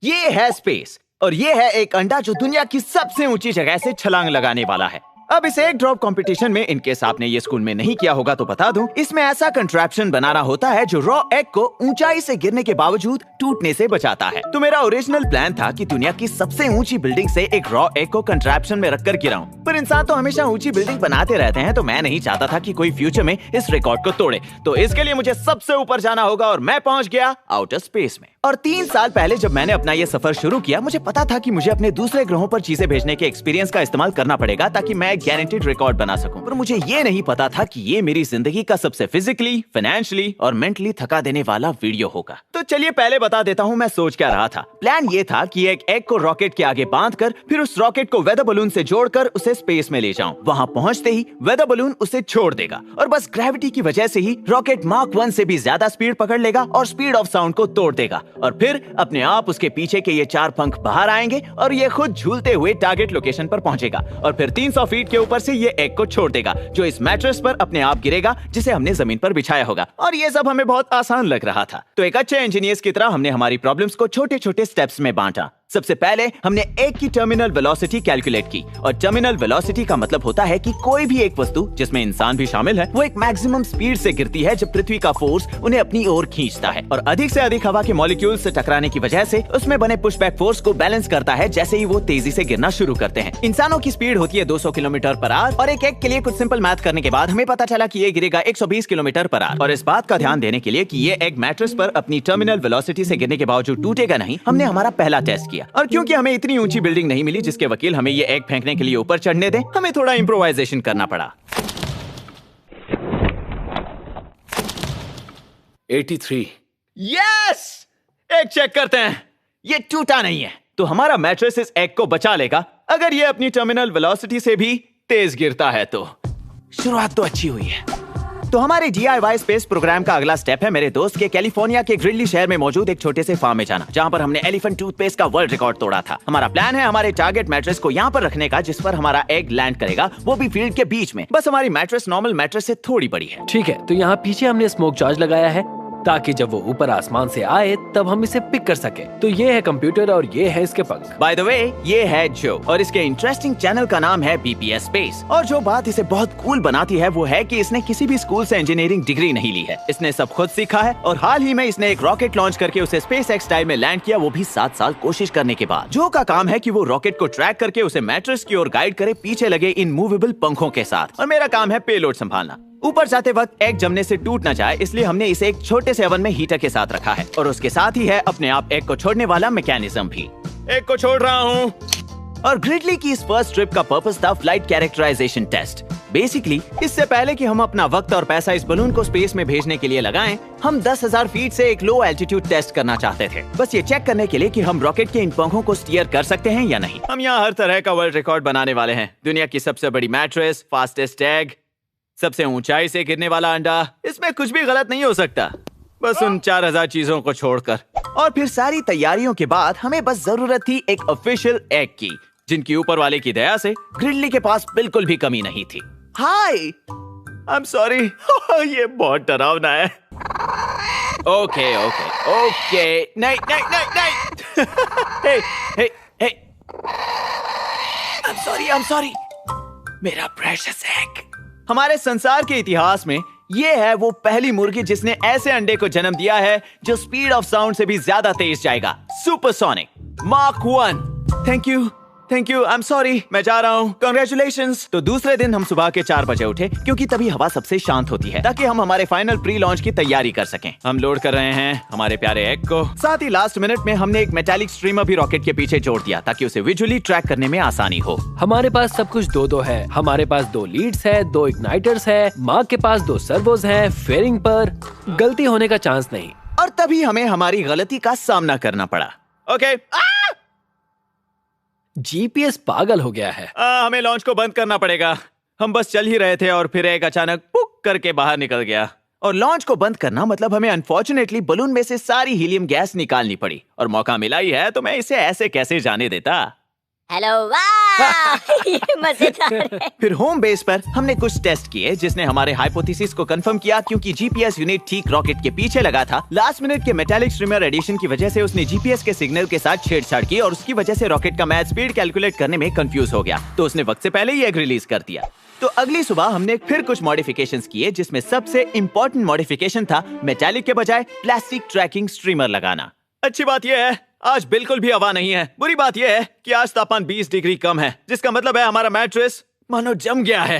ये है स्पेस और ये है एक अंडा जो दुनिया की सबसे ऊंची जगह से छलांग लगाने वाला है। अब इस एक ड्रॉप कंपटीशन में इनकेस आपने ये स्कूल में नहीं किया होगा तो बता दूं, इसमें ऐसा कंट्रैप्शन बनाना होता है जो रॉ एग को ऊंचाई से गिरने के बावजूद टूटने से बचाता है। तो मेरा ओरिजिनल प्लान था कि दुनिया की सबसे ऊंची बिल्डिंग से एक रॉ एग को कंट्रैप्शन में रखकर गिराऊं, पर इंसान तो हमेशा ऊंची बिल्डिंग बनाते रहते हैं, तो मैं नहीं चाहता था कि कोई फ्यूचर में इस रिकॉर्ड को तोड़े। तो इसके लिए मुझे सबसे ऊपर जाना होगा और मैं पहुंच गया आउटर स्पेस में। और 3 साल पहले जब मैंने अपना ये सफर शुरू किया, मुझे पता था कि मुझे अपने दूसरे ग्रहों पर चीजें भेजने के एक्सपीरियंस का इस्तेमाल करना पड़ेगा ताकि मैं एक गारंटीड रिकॉर्ड बना सकूं। पर मुझे ये नहीं पता था कि ये मेरी जिंदगी का सबसे फिजिकली, फाइनेंशियली और मेंटली थका देने वाला वीडियो होगा। तो चलिए पहले बता देता हूँ मैं सोच क्या रहा था। प्लान ये था कि एक एग को रॉकेट के आगे बांधकर फिर उस रॉकेट को वेदर बलून से जोड़कर उसे स्पेस में ले जाऊं। वहां पहुंचते ही वेदर बलून उसे छोड़ देगा और बस ग्रेविटी की वजह से ही रॉकेट मार्क 1 से भी ज्यादा स्पीड पकड़ लेगा और स्पीड ऑफ साउंड को तोड़ देगा और फिर अपने आप उसके पीछे के ये 4 पंख बाहर आएंगे और ये खुद झूलते हुए टारगेट लोकेशन पर पहुंचेगा और फिर 300 फीट के ऊपर से ये एग को छोड़ देगा जो इस मैट्रेस पर अपने आप गिरेगा जिसे हमने जमीन पर बिछाया होगा। और ये सब हमें बहुत आसान लग रहा था। तो एक अच्छे इंजीनियर्स की तरह हमने हमारी प्रॉब्लम्स को छोटे छोटे स्टेप्स में बांटा। सबसे पहले हमने एग की टर्मिनल वेलोसिटी कैलकुलेट की और टर्मिनल वेलोसिटी का मतलब होता है कि कोई भी एक वस्तु जिसमें इंसान भी शामिल है वो एक मैक्सिमम स्पीड से गिरती है जब पृथ्वी का फोर्स उन्हें अपनी ओर खींचता है और अधिक से अधिक हवा के मॉलिक्यूल्स से टकराने की वजह से उसमें बने पुशबैक फोर्स को बैलेंस करता है जैसे ही वो तेजी से गिरना शुरू करते हैं। इंसानों की स्पीड होती है 200 किलोमीटर पर आवर और एक एग के लिए कुछ सिंपल मैथ करने के बाद हमें पता चला कि ये गिरेगा 120 किलोमीटर पर आवर। और इस बात का ध्यान देने के लिए कि ये एग मैट्रेस पर अपनी टर्मिनल वेलोसिटी से गिरने के बावजूद टूटेगा नहीं, हमने हमारा पहला टेस्ट किया। और क्योंकि हमें इतनी ऊंची बिल्डिंग नहीं मिली जिसके वकील हमें ये एग फेंकने के लिए ऊपर चढ़ने दें, हमें थोड़ा इम्प्रोवाइजेशन करना पड़ा। 83। यस! एग चेक करते हैं। ये टूटा नहीं है, तो हमारा मैट्रेस इस एग को बचा लेगा अगर ये अपनी टर्मिनल वेलोसिटी से भी तेज गिरता है। तो शुरुआत तो अच्छी हुई है। तो हमारे DIY स्पेस प्रोग्राम का अगला स्टेप है मेरे दोस्त के कैलिफोर्निया के ग्रिडली शहर में मौजूद एक छोटे से फार्म में जाना, जहां पर हमने एलिफेंट टूथपेस्ट का वर्ल्ड रिकॉर्ड तोड़ा था। हमारा प्लान है हमारे टारगेट मैट्रेस को यहां पर रखने का जिस पर हमारा एग लैंड करेगा, वो भी फील्ड के बीच में। बस हमारी मैट्रेस नॉर्मल मैट्रेस से थोड़ी बड़ी है। ठीक है, तो यहाँ पीछे हमने स्मोक चार्ज लगाया है ताकि जब वो ऊपर आसमान से आए तब हम इसे पिक कर सके। तो ये है कंप्यूटर और ये है इसके पंख। बाय द वे, ये है जो और इसके इंटरेस्टिंग चैनल का नाम है BPS स्पेस। और जो बात इसे बहुत कूल बनाती है वो है कि इसने किसी भी स्कूल से इंजीनियरिंग डिग्री नहीं ली है। इसने सब खुद सीखा है और हाल ही में इसने एक रॉकेट लॉन्च करके उसे SpaceX टाइम में लैंड किया, वो भी 7 साल कोशिश करने के बाद। जो का काम है कि वो रॉकेट को ट्रैक करके उसे मैट्रेस की ओर गाइड करे पीछे लगे इन मूवेबल पंखों के साथ, और मेरा काम है पेलोड संभालना। ऊपर जाते वक्त एग जमने से टूट न जाए इसलिए हमने इसे एक छोटे से ओवन में हीटर के साथ रखा है और उसके साथ ही है अपने आप एग को छोड़ने वाला मैकेनिज्म भी। एग को छोड़ रहा हूँ। और ग्रिडली की इस फर्स्ट ट्रिप का पर्पस था फ्लाइट कैरेक्टराइजेशन टेस्ट। बेसिकली इससे पहले कि हम अपना वक्त और पैसा इस बलून को स्पेस में भेजने के लिए लगाएं, हम 10,000 फीट से एक लो एल्टीट्यूड टेस्ट करना चाहते थे, बस ये चेक करने के लिए कि हम रॉकेट के इन पंखों को स्टीयर कर सकते हैं या नहीं। हम यहाँ हर तरह का वर्ल्ड रिकॉर्ड बनाने वाले हैं। दुनिया की सबसे बड़ी मैट्रेस, फास्टेस्ट एग, सबसे ऊंचाई से गिरने वाला अंडा, इसमें कुछ भी गलत नहीं हो सकता, बस उन 4000 चीजों को छोड़कर। और फिर सारी तैयारियों के बाद हमें बस जरूरत थी एक ऑफिशियल एग की, जिनकी ऊपर वाले की दया से ग्रिडली के पास बिल्कुल भी कमी नहीं थी। हाय, आई एम सॉरी, ये बहुत डरावना है। ओके ओके ओके, नहीं नहीं नहीं नहीं। हे हे हे, आई एम सॉरी, मेरा प्रेशियस एग। हमारे संसार के इतिहास में ये है वो पहली मुर्गी जिसने ऐसे अंडे को जन्म दिया है जो स्पीड ऑफ साउंड से भी ज्यादा तेज जाएगा, supersonic, mark 1। Thank you, I am sorry, मैं जा रहा हूँ, कांग्रेचुलेशंस। तो दूसरे दिन हम सुबह के 4 बजे उठे क्योंकि तभी हवा सबसे शांत होती है ताकि हम हमारे फाइनल प्री लॉन्च की तैयारी कर सकें। हम लोड कर रहे हैं हमारे प्यारे एग को। साथ ही लास्ट मिनट में हमने एक मेटालिक स्ट्रीमर भी रॉकेट के पीछे जोड़ दिया ताकि उसे विजुअली ट्रैक करने में आसानी हो। हमारे पास सब कुछ 2-2 है। हमारे पास 2 लीड्स है, 2 इग्नाइटर्स है, मार्क के पास 2 सर्वोस हैं, फेयरिंग पर गलती होने का चांस नहीं। और तभी हमें हमारी गलती का सामना करना पड़ा। ओके, GPS पागल हो गया है। हमें लॉन्च को बंद करना पड़ेगा। हम बस चल ही रहे थे और फिर एक अचानक पुक करके बाहर निकल गया। और लॉन्च को बंद करना मतलब हमें अनफॉर्चुनेटली बलून में से सारी हीलियम गैस निकालनी पड़ी। और मौका मिला ही है तो मैं इसे ऐसे कैसे जाने देता। हेलो ये मजेदार है। फिर होम बेस पर हमने कुछ टेस्ट किए जिसने हमारे हाइपोथेसिस को कंफर्म किया, क्योंकि जीपीएस यूनिट ठीक रॉकेट के पीछे लगा था। लास्ट मिनट के मेटालिक स्ट्रीमर एडिशन की वजह से उसने जीपीएस के सिग्नल के साथ छेड़छाड़ की और उसकी वजह से रॉकेट का मैच स्पीड कैलकुलेट करने में कंफ्यूज हो गया, तो उसने वक्त से पहले ही एग रिलीज कर दिया। तो अगली सुबह हमने फिर कुछ मॉडिफिकेशंस किए, जिसमें सबसे इम्पोर्टेंट मॉडिफिकेशन था मेटालिक के बजाय प्लास्टिक ट्रैकिंग स्ट्रीमर लगाना। अच्छी बात यह है आज बिल्कुल भी हवा नहीं है। बुरी बात यह है कि आज तापमान 20 डिग्री कम है, जिसका मतलब है हमारा मैट्रेस मानो जम गया है।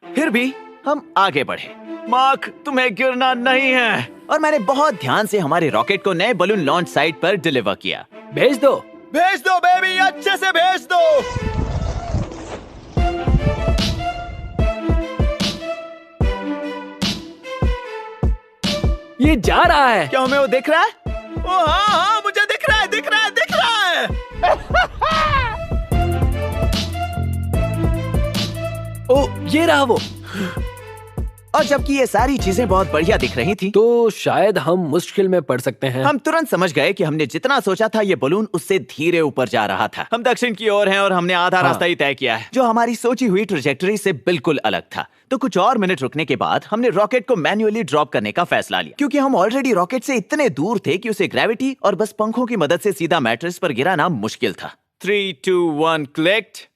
फिर भी हम आगे बढ़े। मार्क, तुम्हें गिरना नहीं है। और मैंने बहुत ध्यान से हमारे रॉकेट को नए बलून लॉन्च साइट पर डिलीवर किया। भेज दो बेबी, अच्छे से भेज दो। ये जा रहा है। क्या हमें वो दिख रहा है? ओ हाँ, मुझे दिख रहा है। ओ, ये रहा वो। और जबकि ये सारी चीजें बहुत बढ़िया दिख रही थी, तो शायद हम मुश्किल में पड़ सकते हैं। हम तुरंत समझ गए कि हमने जितना सोचा था ये बलून उससे धीरे ऊपर जा रहा था। हम दक्षिण की ओर हैं और हमने आधा रास्ता ही तय किया है, जो हमारी सोची हुई ट्रैजेक्टरी से बिल्कुल अलग था। तो कुछ और मिनट रुकने के बाद हमने रॉकेट को मैन्युअली ड्रॉप करने का फैसला लिया, क्योंकि हम ऑलरेडी रॉकेट से इतने दूर थे कि उसे ग्रेविटी और बस पंखों की मदद से सीधा मैट्रेस पर गिराना मुश्किल था। 3, 2, 1 क्लिक्ड।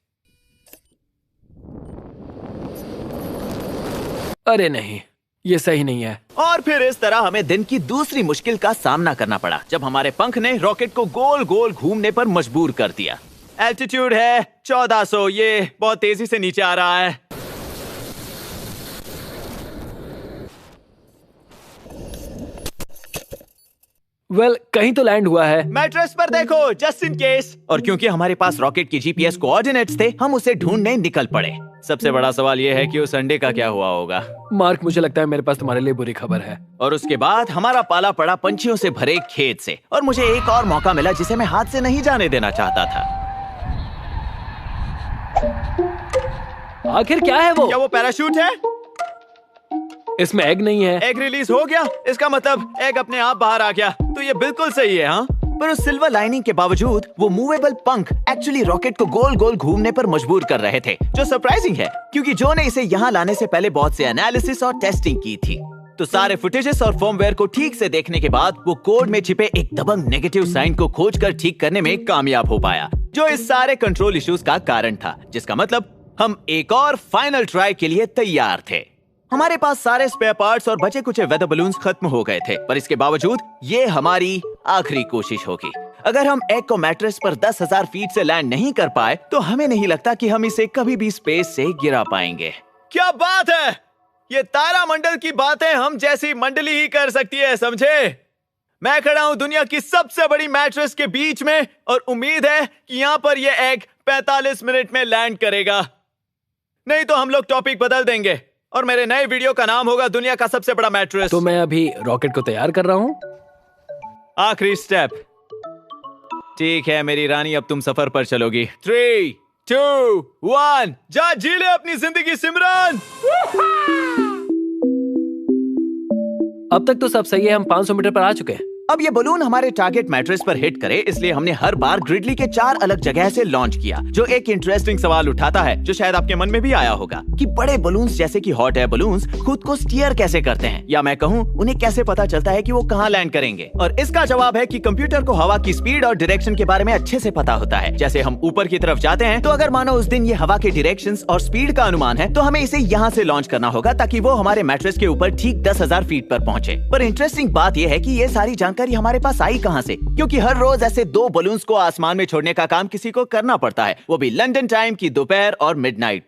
अरे नहीं, ये सही नहीं है। और फिर इस तरह हमें दिन की दूसरी मुश्किल का सामना करना पड़ा, जब हमारे पंख ने रॉकेट को गोल गोल घूमने पर मजबूर कर दिया। एल्टीट्यूड है 1400, ये बहुत तेजी से नीचे आ रहा है। कहीं तो लैंड हुआ है। मैट्रेस पर देखो, जस्ट इन केस। और क्योंकि हमारे पास रॉकेट की जीपीएस कोऑर्डिनेट्स थे, हम उसे ढूंढने निकल पड़े। सबसे बड़ा सवाल यह है कि उस अंडे का क्या हुआ होगा। मार्क, मुझे लगता है मेरे पास तुम्हारे लिए बुरी खबर है। और उसके बाद हमारा पाला पड़ा पंछियों से भरे खेत से, और मुझे एक और मौका मिला जिसे मैं हाथ से नहीं जाने देना चाहता था। आखिर क्या है वो? क्या वो पैराशूट है? इसमें एग नहीं है। एग रिलीज हो गया, इसका मतलब एग अपने आप बाहर आ गया। तो ये बिल्कुल सही है। हाँ, पर उस सिल्वर लाइनिंग के बावजूद वो मूवेबल पंख एक्चुअली रॉकेट को गोल गोल घूमने पर मजबूर कर रहे थे, जो सरप्राइजिंग है, क्योंकि जो ने इसे यहाँ लाने से पहले बहुत से एनालिसिस और टेस्टिंग की थी। तो सारे फुटेजेस और फर्मवेयर को ठीक से देखने के बाद वो कोड में छिपे एक दबंग नेगेटिव साइन को खोजकर ठीक करने में कामयाब हो पाया, जो इस सारे कंट्रोल इश्यूज का कारण था। जिसका मतलब हम एक और फाइनल ट्राई के लिए तैयार थे। हमारे पास सारे स्पेयर पार्ट्स और बचे कुछ वेदर बलून्स खत्म हो गए थे, पर इसके बावजूद ये हमारी आखिरी कोशिश होगी। अगर हम एग को मैट्रेस पर 10,000 फीट से लैंड नहीं कर पाए, तो हमें नहीं लगता कि हम इसे कभी भी स्पेस से गिरा पाएंगे। क्या बात है! ये तारामंडल की बातें हम जैसी मंडली ही कर सकती है, समझे? मैं खड़ा हूँ दुनिया की सबसे बड़ी मैट्रेस के बीच में, और उम्मीद है कि यहाँ पर यह एग 45 मिनट में लैंड करेगा। नहीं तो हम लोग टॉपिक बदल देंगे और मेरे नए वीडियो का नाम होगा दुनिया का सबसे बड़ा मैट्रेस। तो मैं अभी रॉकेट को तैयार कर रहा हूँ। आखिरी स्टेप। ठीक है मेरी रानी, अब तुम सफर पर चलोगी। 3, 2, 1 जा जी ले अपनी जिंदगी सिमरन। अब तक तो सब सही है, हम 500 मीटर पर आ चुके हैं। अब ये बलून हमारे टारगेट मैट्रेस पर हिट करे, इसलिए हमने हर बार ग्रिडली के 4 अलग जगह से लॉन्च किया, जो एक इंटरेस्टिंग सवाल उठाता है, जो शायद आपके मन में भी आया होगा कि बड़े बलून्स जैसे कि हॉट एयर बलून्स खुद को स्टीयर कैसे करते हैं, या मैं कहूँ उन्हें कैसे पता चलता है कि वो कहाँ लैंड करेंगे। और इसका जवाब है कि कंप्यूटर को हवा की स्पीड और डायरेक्शन के बारे में अच्छे से पता होता है। जैसे हम ऊपर की तरफ जाते हैं, तो अगर मानो उस दिन ये हवा के डायरेक्शंस और स्पीड का अनुमान है, तो हमें इसे यहाँ से लॉन्च करना होगा ताकि वो हमारे मैट्रेस के ऊपर ठीक 10,000 फीट पर पहुंचे। पर इंटरेस्टिंग बात यह है कि ये सारी जानकारी हमारे पास आई कहां से, क्योंकि हर रोज ऐसे 2 बलून्स को आसमान में छोड़ने का काम किसी को करना पड़ता है, वो भी लंदन टाइम की दोपहर और मिडनाइट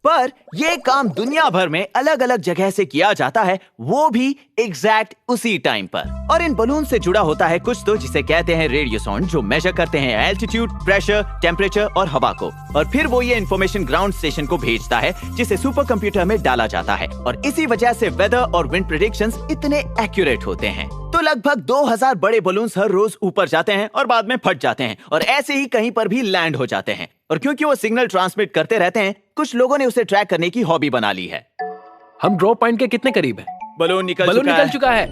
पर ये काम दुनिया भर में अलग अलग जगह से किया जाता है, वो भी एग्जैक्ट उसी टाइम पर। और इन बलून से जुड़ा होता है कुछ तो जिसे कहते हैं रेडियो साउंड, जो मेजर करते हैं एल्टीट्यूड, प्रेशर, टेम्परेचर और हवा को। और फिर वो ये इन्फॉर्मेशन ग्राउंड स्टेशन को भेजता है, जिसे सुपर कंप्यूटर में डाला जाता है। और इसी वजह से वेदर और विंड प्रेडिक्शंस इतने एक्यूरेट होते हैं। तो लगभग 2000 बड़े बलून्स हर रोज ऊपर जाते हैं और बाद में फट जाते हैं, और ऐसे ही कहीं पर भी लैंड हो जाते हैं। और क्योंकि वो सिग्नल ट्रांसमिट करते रहते हैं, कुछ लोगों ने उसे ट्रैक करने की हॉबी बना ली है। हम ड्रॉप पॉइंट के कितने करीब हैं? बलून निकल चुका है।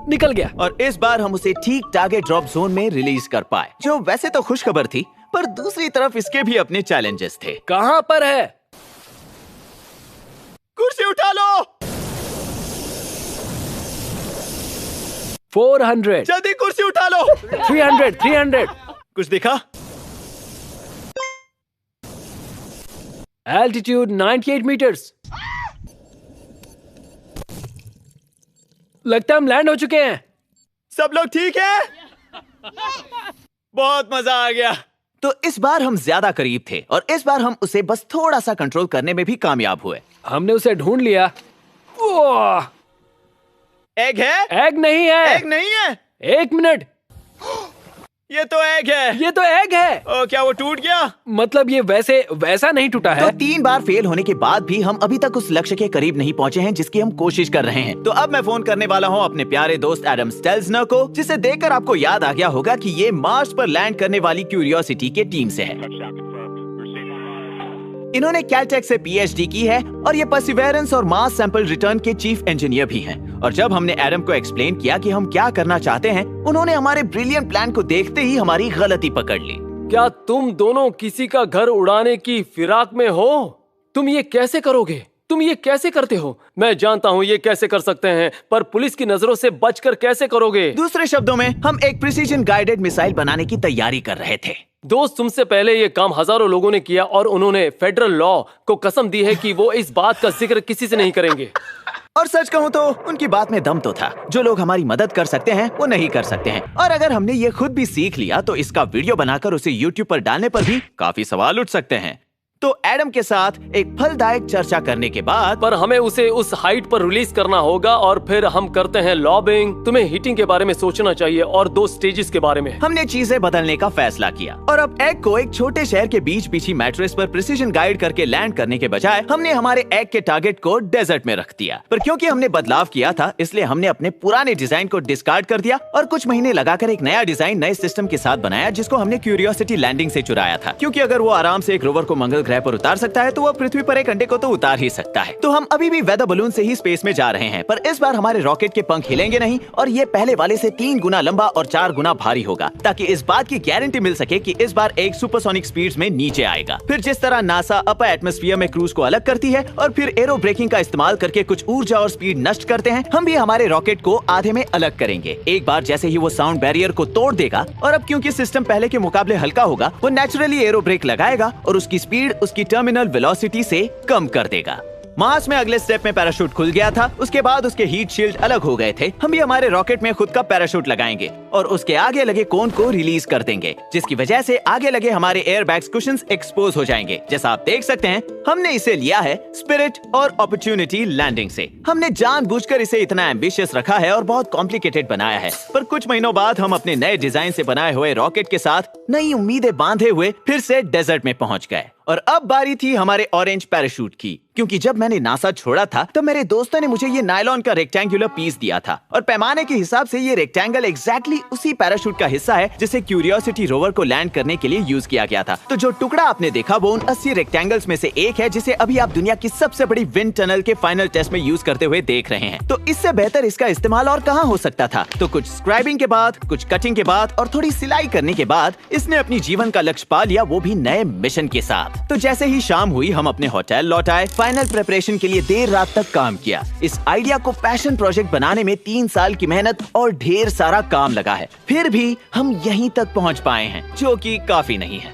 निकल गया। और इस बार हम उसे ठीक टारगेट ड्रॉप जोन में रिलीज कर पाए, जो वैसे तो खुशखबर थी, पर दूसरी तरफ इसके भी अपने चैलेंजेस थे। कहाँ पर है? कुर्सी उठा लो। 400, जल्दी कुर्सी उठा लो। 300। कुछ दिखा? Altitude 98 metres. लगता है हम लैंड हो चुके हैं। सब लोग ठीक है? बहुत मजा आ गया। तो इस बार हम ज्यादा करीब थे और इस बार हम उसे बस थोड़ा सा कंट्रोल करने में भी कामयाब हुए। हमने उसे ढूंढ लिया। ओह, एग है? एग नहीं है। एग नहीं है? 1 मिनट, ये तो एग है। ये तो एग है। ओ, क्या वो टूट गया? मतलब ये वैसा नहीं टूटा तो है। 3 बार फेल होने के बाद भी हम अभी तक उस लक्ष्य के करीब नहीं पहुंचे हैं जिसकी हम कोशिश कर रहे हैं। तो अब मैं फोन करने वाला हूं अपने प्यारे दोस्त एडम स्टेल्जनर को, जिसे देखकर आपको याद आ गया होगा कि ये मार्स पर लैंड करने वाली क्यूरियोसिटी के टीम से है। इन्होंने कैलटेक से पीएचडी की है और ये परसिवेरेंस और मास सैंपल रिटर्न के चीफ इंजीनियर भी हैं। और जब हमने एडम को एक्सप्लेन किया कि हम क्या करना चाहते हैं, उन्होंने हमारे ब्रिलियंट प्लान को देखते ही हमारी गलती पकड़ ली। क्या तुम दोनों किसी का घर उड़ाने की फिराक में हो? तुम ये कैसे करोगे? तुम ये कैसे करते हो? मैं जानता हूँ ये कैसे कर सकते हैं, पर पुलिस की नजरों से बचकर कैसे करोगे? दूसरे शब्दों में, हम एक प्रिसीजन गाइडेड मिसाइल बनाने की तैयारी कर रहे थे। दोस्त, तुमसे पहले ये काम हजारों लोगों ने किया और उन्होंने फेडरल लॉ को कसम दी है कि वो इस बात का जिक्र किसी से नहीं करेंगे। और सच कहूँ तो उनकी बात में दम तो था। जो लोग हमारी मदद कर सकते हैं वो नहीं कर सकते हैं, और अगर हमने ये खुद भी सीख लिया तो इसका वीडियो बनाकर उसे YouTube पर डालने पर भी काफी सवाल उठ सकते हैं। तो एडम के साथ एक फलदायक चर्चा करने के बाद, पर हमें उसे उस हाइट पर रिलीज करना होगा और फिर हम करते हैं लॉबिंग। तुम्हें हीटिंग के बारे में सोचना चाहिए और 2 स्टेजेस के बारे में। हमने चीजें बदलने का फैसला किया और अब एग को एक छोटे शहर के बीच पीछी मैट्रेस पर प्रिसीजन गाइड करके लैंड करने के बजाय हमने हमारे एग के टारगेट को डेजर्ट में रख दिया। पर क्योंकि हमने बदलाव किया था, इसलिए हमने अपने पुराने डिजाइन को डिस्कार्ड कर दिया और कुछ महीने लगाकर एक नया डिजाइन नए सिस्टम के साथ बनाया, जिसको हमने क्यूरियोसिटी लैंडिंग से चुराया था। क्योंकि अगर वो आराम से एक रोवर को मंगल ग्रह पर उतार सकता है तो वो पृथ्वी पर एक अंडे को तो उतार ही सकता है। तो हम अभी भी वेदर बलून से ही स्पेस में जा रहे हैं, पर इस बार हमारे रॉकेट के पंख हिलेंगे नहीं और ये पहले वाले से 3 गुना लंबा और 4 गुना भारी होगा, ताकि इस बात की गारंटी मिल सके कि इस बार एक सुपरसोनिक स्पीड्स में नीचे आएगा। फिर जिस तरह नासा अपर एटमॉस्फेयर में क्रूज को अलग करती है और फिर एरो ब्रेकिंग का इस्तेमाल करके कुछ ऊर्जा और स्पीड नष्ट करते हैं, हम भी हमारे रॉकेट को आधे में अलग करेंगे। एक बार जैसे ही वो साउंड बैरियर को तोड़ देगा और अब क्योंकि सिस्टम पहले के मुकाबले हल्का होगा, वो नेचुरली एरो ब्रेक लगाएगा और उसकी स्पीड उसकी टर्मिनल वेलोसिटी से कम कर देगा। मार्स में अगले स्टेप में पैराशूट खुल गया था। उसके बाद उसके हीट शील्ड अलग हो गए थे। हम भी हमारे रॉकेट में खुद का पैराशूट लगाएंगे और उसके आगे लगे कोन को रिलीज कर देंगे, जिसकी वजह से आगे लगे हमारे एयर बैग्स कुशन्स एक्सपोज हो जाएंगे। जैसा आप देख सकते हैं, हमने इसे लिया है स्पिरिट और अपॉर्चुनिटी लैंडिंग से। हमने जानबूझकर इसे इतना एम्बिशियस रखा है और बहुत कॉम्प्लिकेटेड बनाया है। पर कुछ महीनों बाद हम अपने नए डिजाइन से बनाए हुए रॉकेट के साथ नई उम्मीदें बांधे हुए फिर से डेजर्ट में पहुंच गए। और अब बारी थी हमारे ऑरेंज पैराशूट की, क्योंकि जब मैंने नासा छोड़ा था तो मेरे दोस्तों ने मुझे ये नायलॉन का रेक्टेंगुलर पीस दिया था और पैमाने के हिसाब से ये रेक्टेंगल एग्जैक्टली उसी पैराशूट का हिस्सा है जिसे क्यूरियोसिटी रोवर को लैंड करने के लिए यूज किया गया था। तो जो टुकड़ा आपने देखा वो उन 80 रेक्टेंगल्स में से एक है, जिसे अभी आप दुनिया की सबसे बड़ी विंड टनल के फाइनल टेस्ट में यूज करते हुए देख रहे हैं। तो इससे बेहतर इसका इस्तेमाल और कहाँ हो सकता था। तो कुछ स्क्राइबिंग के बाद, कुछ कटिंग के बाद और थोड़ी सिलाई करने के बाद इसने अपनी जीवन का लक्ष्य पा लिया, वो भी नए मिशन के साथ। तो जैसे ही शाम हुई, हम अपने होटल लौट आए। फाइनल प्रिपरेशन के लिए देर रात तक काम किया। इस आइडिया को पैशन प्रोजेक्ट बनाने में 3 साल की मेहनत और ढेर सारा काम लगा है। फिर भी हम यहीं तक पहुंच पाए हैं, जो कि काफी नहीं है।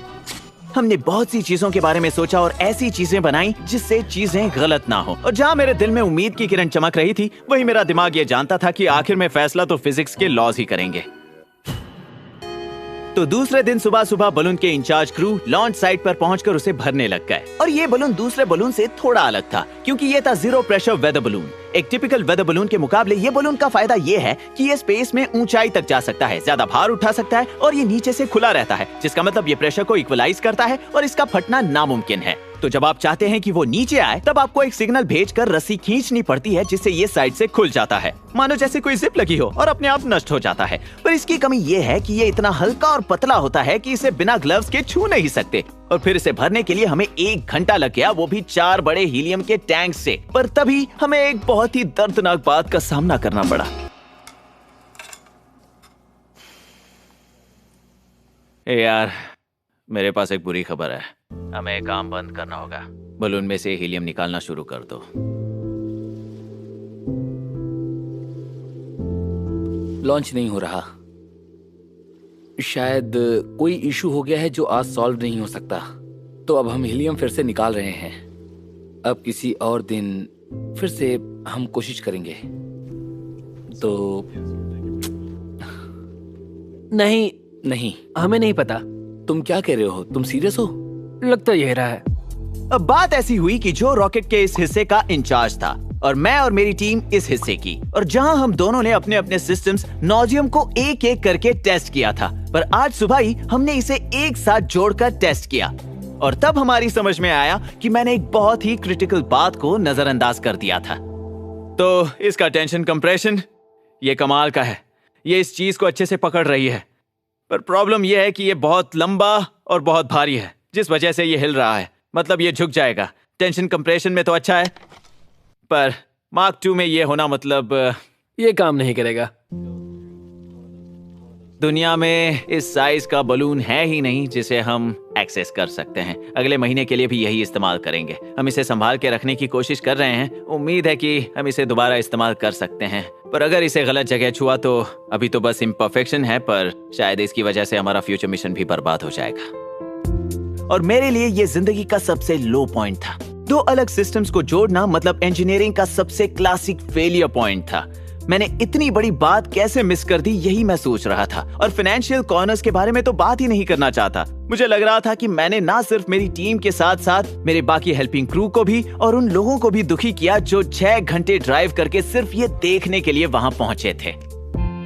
हमने बहुत सी चीजों के बारे में सोचा और ऐसी चीजें बनाई जिससे चीजें गलत ना हो। और जहाँ मेरे दिल में उम्मीद की किरण चमक रही थी, वही मेरा दिमाग ये जानता था कि आखिर में फैसला तो फिजिक्स के लॉज ही करेंगे। तो दूसरे दिन सुबह सुबह बलून के इंचार्ज क्रू लॉन्च साइट पर पहुंचकर उसे भरने लग गए। और ये बलून दूसरे बलून से थोड़ा अलग था, क्योंकि ये था 0 प्रेशर वेदर बलून। एक टिपिकल वेदर बलून के मुकाबले ये बलून का फायदा ये है कि ये स्पेस में ऊंचाई तक जा सकता है, ज्यादा भार उठा सकता है और ये नीचे से खुला रहता है, जिसका मतलब ये प्रेशर को इक्वलाइज करता है और इसका फटना नामुमकिन है। तो जब आप चाहते हैं कि वो नीचे आए, तब आपको एक सिग्नल भेजकर रस्सी खींचनी पड़ती है, जिससे ये साइड से खुल जाता है, मानो जैसे कोई जिप लगी हो, और अपने आप नष्ट हो जाता है। पर इसकी कमी ये है कि ये इतना हल्का और पतला होता है कि इसे बिना ग्लव्स के छू नहीं सकते। और फिर इसे भरने के लिए हमें 1 घंटा लग गया, वो भी 4 बड़े हीलियम के टैंक से। पर तभी हमें एक बहुत ही दर्दनाक बात का सामना करना पड़ा। यार, मेरे पास एक बुरी खबर है। हमें काम बंद करना होगा। बलून में से हीलियम निकालना शुरू कर दो। लॉन्च नहीं हो रहा। शायद कोई इशू हो गया है जो आज सॉल्व नहीं हो सकता। तो अब हम हीलियम फिर से निकाल रहे हैं। अब किसी और दिन फिर से हम कोशिश करेंगे। तो नहीं, हमें नहीं पता। तुम क्या कह रहे हो? तुम सीरियस हो? लगता यही रहा है। अब बात ऐसी हुई कि जो रॉकेट के इस हिस्से का इंचार्ज था और मैं और मेरी टीम इस हिस्से की, और जहां हम दोनों ने अपने अपने सिस्टम्स नॉजियम को एक एक करके टेस्ट किया था। पर आज सुबह ही हमने इसे एक साथ जोड़कर टेस्ट किया और तब हमारी समझ में आया कि मैंने एक बहुत ही क्रिटिकल बात को नजरअंदाज कर दिया था। तो इसका टेंशन कंप्रेशन ये कमाल का है। ये इस चीज को अच्छे से पकड़ रही है, पर प्रॉब्लम यह है कि ये बहुत लंबा और बहुत भारी है, जिस वजह से ये हिल रहा है। मतलब ये झुक जाएगा। टेंशन कंप्रेशन में तो अच्छा है, पर मार्क 2 में ये होना मतलब ये काम नहीं करेगा। दुनिया में इस साइज का बलून है ही नहीं जिसे हम एक्सेस कर सकते हैं। अगले महीने के लिए भी यही इस्तेमाल करेंगे। हम इसे संभाल के रखने की कोशिश कर रहे हैं। उम्मीद है कि हम इसे दोबारा इस्तेमाल कर सकते हैं, पर अगर इसे गलत जगह छुआ तो अभी तो बस इम्परफेक्शन है, पर शायद इसकी वजह से हमारा फ्यूचर मिशन भी बर्बाद हो जाएगा। और मेरे लिए ये जिंदगी का सबसे लो पॉइंट था। दो अलग सिस्टम्स को जोड़ना मतलब इंजीनियरिंग का सबसे क्लासिक फेलियर पॉइंट था। मैंने इतनी बड़ी बात कैसे मिस कर दी, यही मैं सोच रहा था। और फाइनेंशियल कॉर्नर्स के बारे में तो बात ही नहीं करना चाहता। मुझे लग रहा था कि मैंने ना सिर्फ मेरी टीम के साथ साथ मेरे बाकी हेल्पिंग क्रू को भी और उन लोगों को भी दुखी किया जो 6 घंटे ड्राइव करके सिर्फ ये देखने के लिए वहां पहुंचे थे।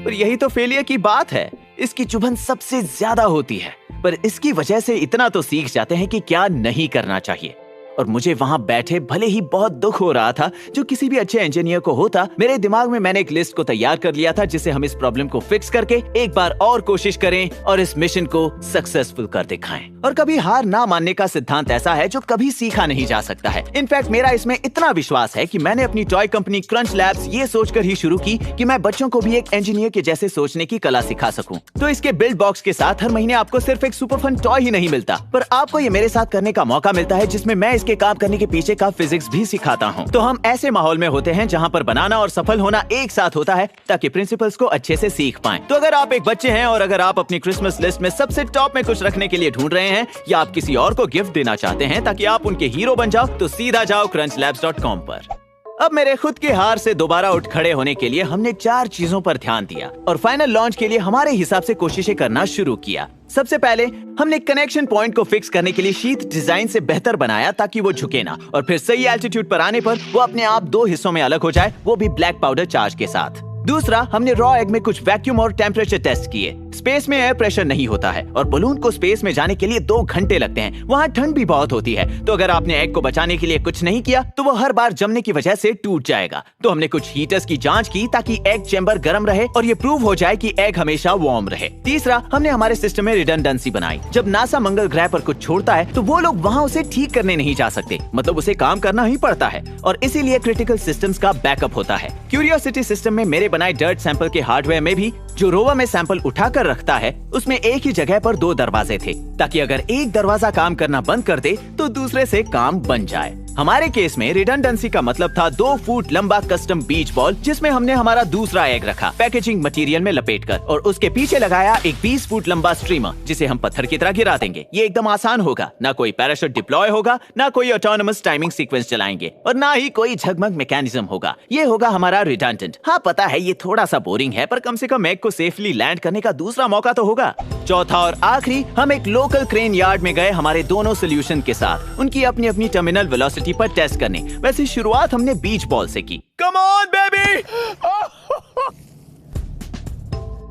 पर यही तो फेलियर की बात है। इसकी चुभन सबसे ज्यादा होती है, पर इसकी वजह से इतना तो सीख जाते हैं कि क्या नहीं करना चाहिए। और मुझे वहां बैठे भले ही बहुत दुख हो रहा था, जो किसी भी अच्छे इंजीनियर को होता। मेरे दिमाग में मैंने एक लिस्ट को तैयार कर लिया था जिसे हम इस प्रॉब्लम को फिक्स करके एक बार और कोशिश करें और इस मिशन को सक्सेसफुल कर दिखाएं। और कभी हार ना मानने का सिद्धांत ऐसा है जो कभी सीखा नहीं जा सकता है। इनफैक्ट मेरा इसमें इतना विश्वास है कि मैंने अपनी टॉय कंपनी क्रंच लैब्स ये सोचकर ही शुरू की कि मैं बच्चों को भी एक इंजीनियर के जैसे सोचने की कला सिखा सकूं। तो इसके बिल्ड बॉक्स के साथ हर महीने आपको सिर्फ एक सुपर फन टॉय ही नहीं मिलता, पर आपको ये मेरे साथ करने का मौका मिलता है जिसमें मैं इसके काम करने के पीछे का फिजिक्स भी सिखाता हूँ। तो हम ऐसे माहौल में होते हैं जहाँ पर बनाना और सफल होना एक साथ होता है, ताकि प्रिंसिपल्स को अच्छे से सीख पाएं। तो अगर आप एक बच्चे हैं और अगर आप अपनी क्रिसमस लिस्ट में सबसे टॉप में कुछ रखने के लिए ढूंढ रहे हैं या आप किसी और को गिफ्ट देना चाहते हैं ताकि आप उनके हीरो बन जाओ, तो सीधा जाओ crunchlabs.com पर। अब मेरे खुद की हार से दोबारा उठ खड़े होने के लिए हमने 4 चीजों पर ध्यान दिया और फाइनल लॉन्च के लिए हमारे हिसाब से कोशिशें करना शुरू किया। सबसे पहले हमने कनेक्शन पॉइंट को फिक्स करने के लिए शीट डिजाइन से बेहतर बनाया ताकि वो झुके ना, और फिर सही एल्टीट्यूड पर आने पर वो अपने आप 2 हिस्सों में अलग हो जाए, वो भी ब्लैक पाउडर चार्ज के साथ। दूसरा, हमने रॉ एग में कुछ वैक्यूम और टेम्परेचर टेस्ट किए। स्पेस में एयर प्रेशर नहीं होता है और बलून को स्पेस में जाने के लिए 2 घंटे लगते हैं। वहाँ ठंड भी बहुत होती है, तो अगर आपने एग को बचाने के लिए कुछ नहीं किया तो वो हर बार जमने की वजह से टूट जाएगा। तो हमने कुछ हीटर्स की जांच की ताकि एग चेंबर गर्म रहे और ये प्रूव हो जाए कि एग हमेशा वार्म रहे। तीसरा, हमने हमारे सिस्टम में रिडंडेंसी बनाई। जब नासा मंगल ग्रह पर कुछ छोड़ता है तो वो लोग वहाँ उसे ठीक करने नहीं जा सकते, मतलब उसे काम करना ही पड़ता है, और इसीलिए क्रिटिकल सिस्टम्स का बैकअप होता है। क्यूरियोसिटी सिस्टम में मेरे बनाए डर्ट सैंपल के हार्डवेयर में भी जो रोवर में सैंपल उठाकर रखता है, उसमें एक ही जगह पर 2 दरवाजे थे ताकि अगर एक दरवाजा काम करना बंद कर दे तो दूसरे से काम बन जाए। हमारे केस में रिडंडेंसी का मतलब था 2 फुट लंबा कस्टम बीच बॉल जिसमें हमने हमारा दूसरा एग रखा पैकेजिंग मटेरियल में लपेटकर, और उसके पीछे लगाया एक 20 फुट लंबा स्ट्रीमर जिसे हम पत्थर की तरह गिरा देंगे। ये एकदम आसान होगा, ना कोई पैराशूट डिप्लॉय होगा, ना कोई ऑटोनोमस टाइमिंग सीक्वेंस चलाएंगे और ना ही कोई झगमग मैकेनिज्म होगा। ये होगा हमारा रिडंडेंट। हाँ पता है ये थोड़ा सा बोरिंग है, पर कम से कम एग को सेफली लैंड करने का दूसरा मौका तो होगा। चौथा और आखिरी, हम एक लोकल क्रेन यार्ड में गए हमारे दोनों सोल्यूशन के साथ, उनकी अपनी अपनी टर्मिनल वेलोसिटी पर टेस्ट करने। वैसे शुरुआत हमने बीच बॉल से की। कम ऑन बेबी,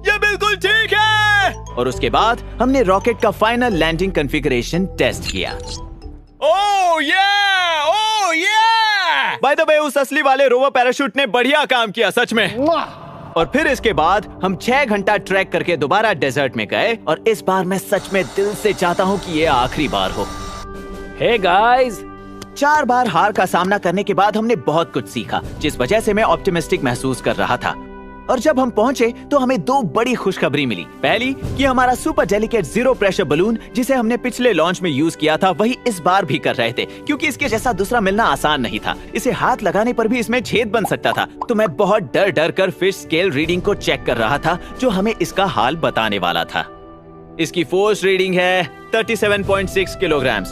ये बिल्कुल ठीक है। और उसके बाद हमने रॉकेट का फाइनल लैंडिंग कॉन्फ़िगरेशन टेस्ट किया। ओह ये बाय द वे उस असली वाले रोवर पैराशूट ने बढ़िया काम किया सच में। और फिर इसके बाद हम 6 घंटा ट्रैक करके दोबारा डेजर्ट में गए, और इस बार मैं सच में दिल से चाहता हूँ कि ये आखिरी बार हो। हे गाइस, 4 बार हार का सामना करने के बाद हमने बहुत कुछ सीखा, जिस वजह से मैं ऑप्टिमिस्टिक महसूस कर रहा था। और जब हम पहुंचे तो हमें दो बड़ी खुशखबरी मिली। पहली कि हमारा super delicate zero pressure balloon जिसे हमने पिछले लॉन्च में यूज किया था वही इस बार भी कर रहे थे, क्योंकि इसके जैसा दूसरा मिलना आसान नहीं था। इसे हाथ लगाने पर भी इसमें छेद बन सकता था। तो मैं बहुत डर कर फिश स्केल रीडिंग को चेक कर रहा था जो हमें इसका हाल बताने वाला था। इसकी फोर्स रीडिंग है 37.6 किलोग्राम,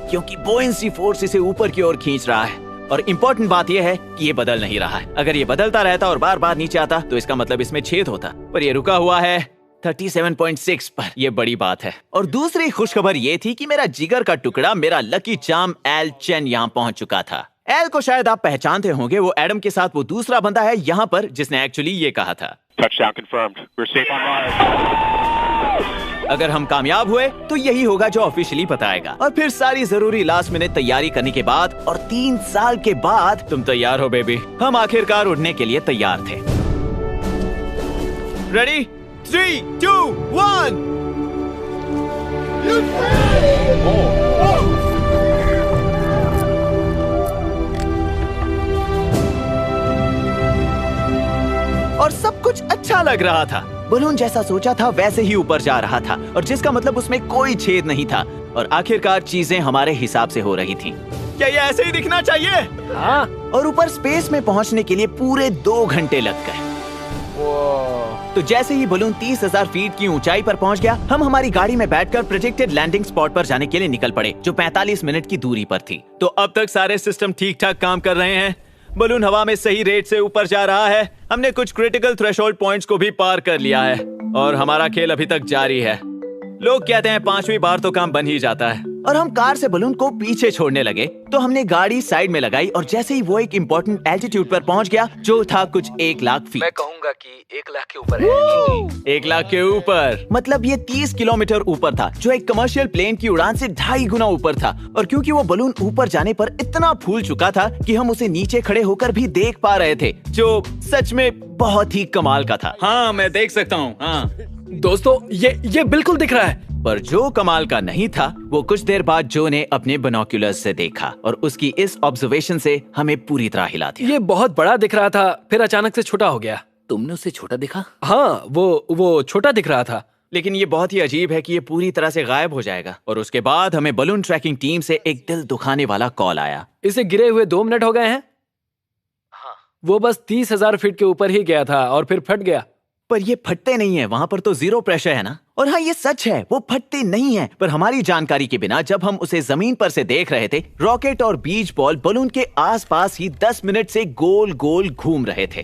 क्योंकि बोयेंसी फोर्स इसे ऊपर की ओर खींच रहा है। और इम्पोर्टेंट बात यह है कि ये बदल नहीं रहा है। अगर ये बदलता रहता और बार बार नीचे आता तो इसका मतलब इसमें छेद होता, पर ये रुका हुआ है 37.6 पर। ये बड़ी बात है। और दूसरी खुशखबर ये थी कि मेरा जिगर का टुकड़ा, मेरा लकी चार्म एल चेन यहाँ पहुंच चुका था। एल को शायद आप पहचानते होंगे, वो एडम के साथ वो दूसरा बंदा है यहाँ पर जिसने एक्चुअली ये कहा था, Touchdown confirmed. We're safe on Mars. अगर हम कामयाब हुए तो यही होगा जो ऑफिशियली बताएगा। और फिर सारी जरूरी लास्ट मिनट तैयारी करने के बाद और 3 साल के बाद तुम तैयार हो बेबी। हम आखिरकार उड़ने के लिए तैयार थे। रेडी 3, 2, 1। और सब कुछ अच्छा लग रहा था। बलून जैसा सोचा था वैसे ही ऊपर जा रहा था, और जिसका मतलब उसमें कोई छेद नहीं था। और आखिरकार चीजें हमारे हिसाब से हो रही थीं। क्या ये ऐसे ही दिखना चाहिए? हाँ। और ऊपर स्पेस में पहुंचने के लिए पूरे 2 घंटे लग गए। तो जैसे ही बलून 30,000 फीट की ऊंचाई पर पहुंच गया, हम हमारी गाड़ी में बैठकर प्रोजेक्टेड लैंडिंग स्पॉट पर जाने के लिए निकल पड़े, जो 45 मिनट की दूरी पर थी। तो अब तक सारे सिस्टम ठीक ठाक काम कर रहे हैं। बलून हवा में सही रेट से ऊपर जा रहा है। हमने कुछ क्रिटिकल थ्रेशोल्ड पॉइंट्स को भी पार कर लिया है और हमारा खेल अभी तक जारी है। लोग कहते हैं 5वीं बार तो काम बन ही जाता है। और हम कार से बलून को पीछे छोड़ने लगे तो हमने गाड़ी साइड में लगाई, और जैसे ही वो एक इम्पोर्टेंट एल्टीट्यूड पर पहुंच गया जो था कुछ 1 लाख फीट। मैं कहूंगा कि 1 लाख के ऊपर है। 1 लाख के ऊपर मतलब ये 30 किलोमीटर ऊपर था, जो एक कमर्शियल प्लेन की उड़ान से 2.5 गुना ऊपर था। और क्योंकि वो बलून ऊपर जाने पर इतना फूल चुका था कि हम उसे नीचे खड़े होकर भी देख पा रहे थे, जो सच में बहुत ही कमाल का था। हाँ, मैं देख सकता हूँ। हाँ दोस्तों, ये बिल्कुल दिख रहा है। पर जो कमाल का नहीं था वो कुछ देर बाद जो ने अपने बिनोक्यूलर्स से देखा, और उसकी इस ऑब्जर्वेशन से हमें पूरी तरह हिला दिया। ये बहुत बड़ा दिख रहा था, फिर अचानक से छोटा हो गया। तुमने उसे छोटा देखा? हाँ, वो छोटा दिख रहा था। लेकिन ये बहुत ही अजीब है कि ये पूरी तरह से गायब हो जाएगा। और उसके बाद हमें बलून ट्रैकिंग टीम से एक दिल दुखाने वाला कॉल आया। इसे गिरे हुए 2 मिनट हो गए हैं। हाँ। वो बस 30,000 फीट के ऊपर ही गया था और फिर फट गया। पर ये फटते नहीं है, वहां पर तो जीरो प्रेशर है ना। और हाँ, ये सच है, वो फटते नहीं है। पर हमारी जानकारी के बिना जब हम उसे जमीन पर से देख रहे थे, रॉकेट और बीच बॉल बलून के आसपास ही 10 मिनट से गोल गोल घूम रहे थे,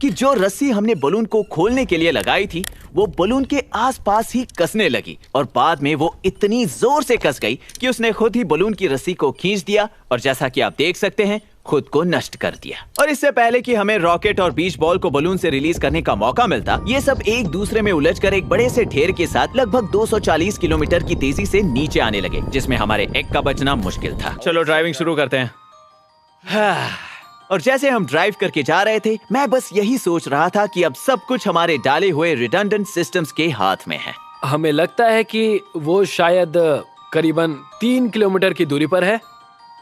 कि जो रस्सी हमने बलून को खोलने के लिए लगाई थी वो बलून के आसपास ही कसने लगी। और बाद में वो इतनी जोर से कस गई कि उसने खुद ही बलून की रस्सी को खींच दिया, और जैसा कि आप देख सकते हैं खुद को नष्ट कर दिया। और इससे पहले कि हमें रॉकेट और बीच बॉल को बलून से रिलीज करने का मौका मिलता, ये सब एक दूसरे में उलझकर एक बड़े से ढेर के साथ लगभग 240 किलोमीटर की तेजी से नीचे आने लगे, जिसमें हमारे एक का बचना मुश्किल था। चलो ड्राइविंग शुरू करते हैं। और जैसे हम ड्राइव करके जा रहे थे, मैं बस यही सोच रहा था कि अब सब कुछ हमारे डाले हुए रिडंडेंट सिस्टम्स के हाथ में है। हमें लगता है कि वो शायद करीबन 3 किलोमीटर की दूरी पर है।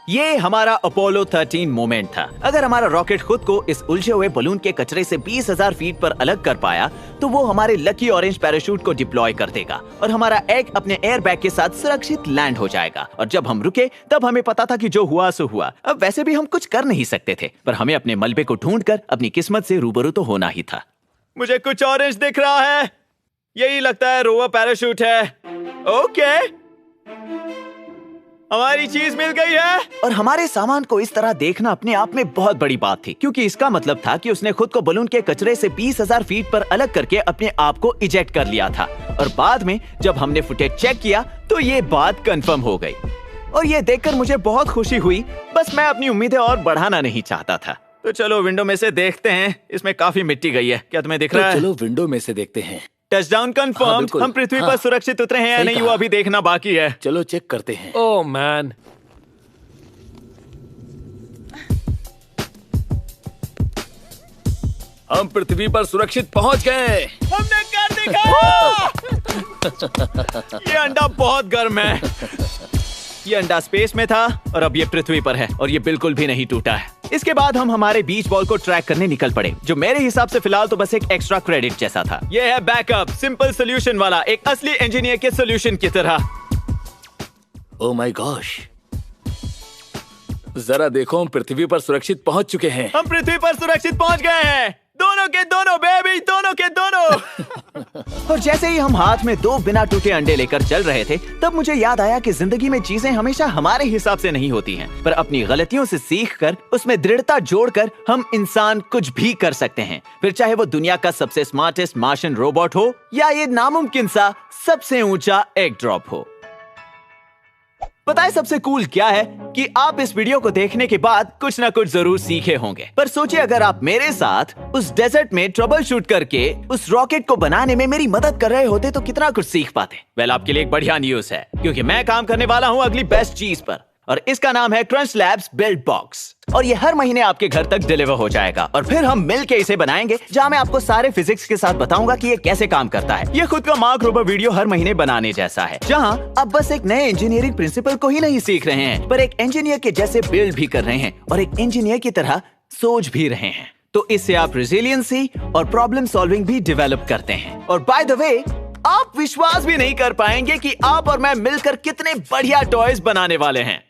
ये हमारा अपोलो 13 मोमेंट था। अगर हमारा रॉकेट खुद को इस उलझे हुए बलून के कचरे से 20,000 फीट पर अलग कर पाया तो वो हमारे लकी ऑरेंज पैराशूट को डिप्लॉय कर देगा, और हमारा एग अपने एयर बैग के साथ सुरक्षित लैंड हो जाएगा। और जब हम रुके तब हमें पता था कि जो हुआ सो हुआ। अब वैसे भी हम कुछ कर नहीं सकते थे, पर हमें अपने मलबे को ढूंढकर अपनी किस्मत से रूबरू तो होना ही था। मुझे कुछ ऑरेंज दिख रहा है, यही लगता है रोवर पैराशूट है। ओके, हमारी चीज मिल गई है। और हमारे सामान को इस तरह देखना अपने आप में बहुत बड़ी बात थी, क्योंकि इसका मतलब था कि उसने खुद को बलून के कचरे से 20,000 फीट पर अलग करके अपने आप को इजेक्ट कर लिया था। और बाद में जब हमने फुटेज चेक किया तो ये बात कंफर्म हो गई, और ये देखकर मुझे बहुत खुशी हुई। बस मैं अपनी उम्मीदें और बढ़ाना नहीं चाहता था। तो चलो विंडो में से देखते हैं, इसमें काफी मिट्टी गई है। क्या तुम्हें दिख रहा है? चलो विंडो में से देखते हैं। Touchdown confirm. हम पृथ्वी पर सुरक्षित उतरे हैं या नहीं, वो अभी देखना बाकी है। चलो चेक करते हैं। ओह मैन, हम पृथ्वी पर सुरक्षित पहुंच गए। हमने कर दिखाया। ये अंडा बहुत गर्म है। ये अंडा स्पेस में था और अब ये पृथ्वी पर है और ये बिल्कुल भी नहीं टूटा है। इसके बाद हम हमारे बीच बॉल को ट्रैक करने निकल पड़े, जो मेरे हिसाब से फिलहाल तो बस एक एक्स्ट्रा क्रेडिट जैसा था। ये है बैकअप, सिंपल सोल्यूशन वाला, एक असली इंजीनियर के सोल्यूशन की तरह। ओह माय गॉश, जरा देखो, हम पृथ्वी पर सुरक्षित पहुंच चुके हैं। हम पृथ्वी पर सुरक्षित पहुंच गए हैं, दोनों के दोनों बेबी, दोनों के दोनों। और जैसे ही हम हाथ में 2 बिना टूटे अंडे लेकर चल रहे थे, तब मुझे याद आया कि जिंदगी में चीजें हमेशा हमारे हिसाब से नहीं होती हैं, पर अपनी गलतियों से सीखकर उसमें दृढ़ता जोड़कर हम इंसान कुछ भी कर सकते हैं। फिर चाहे वो दुनिया का सबसे स्मार्टेस्ट मार्शियन रोबोट हो या ये नामुमकिन सा सबसे ऊंचा एग ड्रॉप हो। पता है सबसे कूल क्या है कि आप इस वीडियो को देखने के बाद कुछ ना कुछ जरूर सीखे होंगे। पर सोचिए, अगर आप मेरे साथ उस डेजर्ट में ट्रबल शूट करके उस रॉकेट को बनाने में मेरी मदद कर रहे होते तो कितना कुछ सीख पाते। वेल, आपके लिए एक बढ़िया न्यूज है, क्योंकि मैं काम करने वाला हूँ अगली बेस्ट चीज पर, और इसका नाम है क्रंच लैब्स बिल्ड बॉक्स। और ये हर महीने आपके घर तक डिलीवर हो जाएगा और फिर हम मिलके इसे बनाएंगे, जहां मैं आपको सारे फिजिक्स के साथ बताऊंगा कि ये कैसे काम करता है। ये खुद का मार्क रोबर वीडियो हर महीने बनाने जैसा है, जहां आप बस एक नए इंजीनियरिंग प्रिंसिपल को ही नहीं सीख रहे हैं, पर एक इंजीनियर के जैसे बिल्ड भी कर रहे हैं और एक इंजीनियर की तरह सोच भी रहे हैं। तो इससे आप रेजिलियंसी और प्रॉब्लम सॉल्विंग भी डेवलप करते हैं। और बाय द वे, आप विश्वास भी नहीं कर पाएंगे कि आप और मैं मिलकर कितने बढ़िया टॉयज बनाने वाले हैं,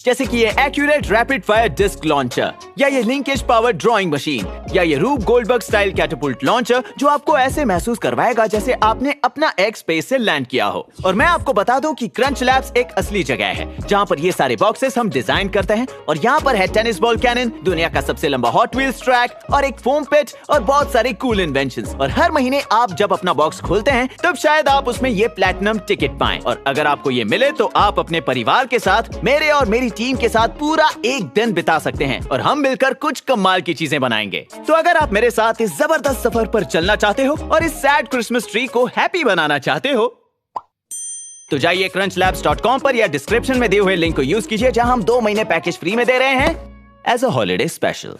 जैसे कि ये accurate rapid fire disc launcher, या ये लिंकेज पावर ड्राइंग मशीन, या ये Rube Goldberg style catapult launcher, जो आपको ऐसे महसूस करवाएगा जैसे आपने अपना एग स्पेस से लैंड किया हो। और मैं आपको बता दूं कि क्रंच लैब्स एक असली जगह है, जहां पर ये सारे बॉक्सेस हम डिजाइन करते हैं। और यहाँ पर है टेनिस बॉल कैनन, दुनिया का सबसे लंबा हॉट व्हील्स ट्रैक, और एक फोम पिट, और बहुत सारे कूल इन्वेंशंस। और हर महीने आप जब अपना बॉक्स खोलते हैं, तब शायद आप उसमें ये प्लैटिनम टिकट पाएं। और अगर आपको ये मिले तो आप अपने परिवार के साथ, मेरे और मेरी टीम के साथ पूरा एक दिन बिता सकते हैं, और हम मिलकर कुछ कमाल की चीजें बनाएंगे। तो अगर आप मेरे साथ इस जबरदस्त सफर पर चलना चाहते हो और इस सैड क्रिसमस ट्री को हैप्पी बनाना चाहते हो, तो जाइए crunchlabs.com पर या डिस्क्रिप्शन में दिए हुए लिंक को यूज कीजिए, जहां हम 2 महीने पैकेज फ्री में दे रहे हैं एज अ हॉलिडे स्पेशल।